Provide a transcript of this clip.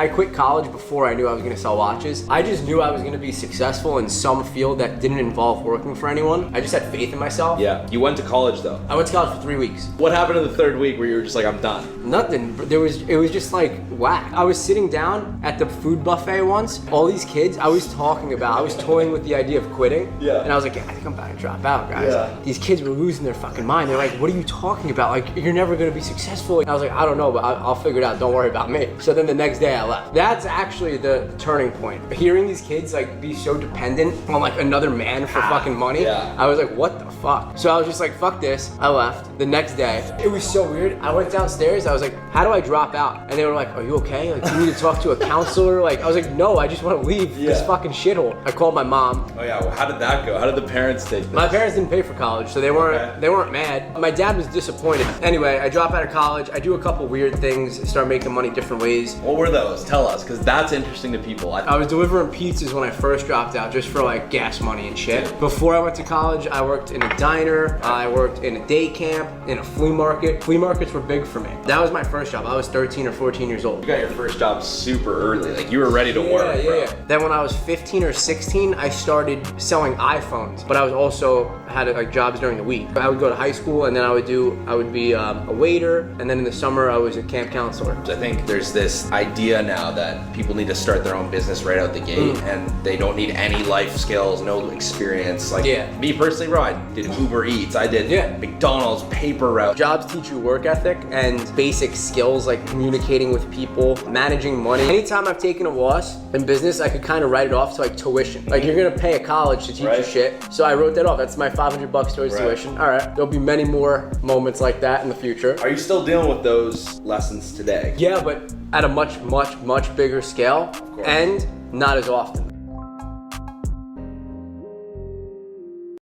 I quit college before I knew I was gonna sell watches. I just knew I was gonna be successful in some field that didn't involve working for anyone. I just had faith in myself. Yeah. You went to college though. I went to college for 3 weeks. What happened in the third week where you were just like, I'm done? Nothing. It was just like whack. I was sitting down at the food buffet once. All these kids, I was toying with the idea of quitting. Yeah. And I was like, yeah, I think I'm about to drop out, guys. Yeah. These kids were losing their fucking mind. They're like, what are you talking about? Like, you're never gonna be successful. And I was like, I don't know, but I'll figure it out. Don't worry about me. So then the next day I left. That's actually the turning point. Hearing these kids like be so dependent on like another man for fucking money. Yeah. I was like, what the fuck? So I was just like, fuck this. I left. The next day, it was so weird. I went downstairs. I was like, how do I drop out? And they were like, are you okay? Like, do you need to talk to a counselor? Like, I was like, no, I just want to leave this fucking shithole. I called my mom. Oh yeah, well, how did that go? How did the parents take this? My parents didn't pay for college, so they weren't mad. My dad was disappointed. Anyway, I drop out of college. I do a couple weird things, start making money different ways. What were those? Tell us, because that's interesting to people. I was delivering pizzas when I first dropped out, just for like gas money and shit. Before I went to college, I worked in a diner, I worked in a day camp, in a flea market. Flea markets were big for me. That was my first job. I was 13 or 14 years old. You got your first job super early. Like, you were ready to work, bro. Yeah. Then when I was 15 or 16, I started selling iPhones, but I was also had like jobs during the week. I would go to high school and then I would be a waiter, and then in the summer I was a camp counselor. I think there's this idea now that people need to start their own business right out the gate, and they don't need any life skills, no experience. Like me personally, bro, I did Uber Eats, I did McDonald's, paper route. Jobs teach you work ethic and basic skills like communicating with people, managing money. Anytime I've taken a loss in business, I could kind of write it off to like tuition. Like, you're gonna pay a college to teach you shit. So I wrote that off. That's my $500 towards tuition. All right, there'll be many more moments like that in the future. Are you still dealing with those lessons today? Yeah, but at a much bigger scale and not as often.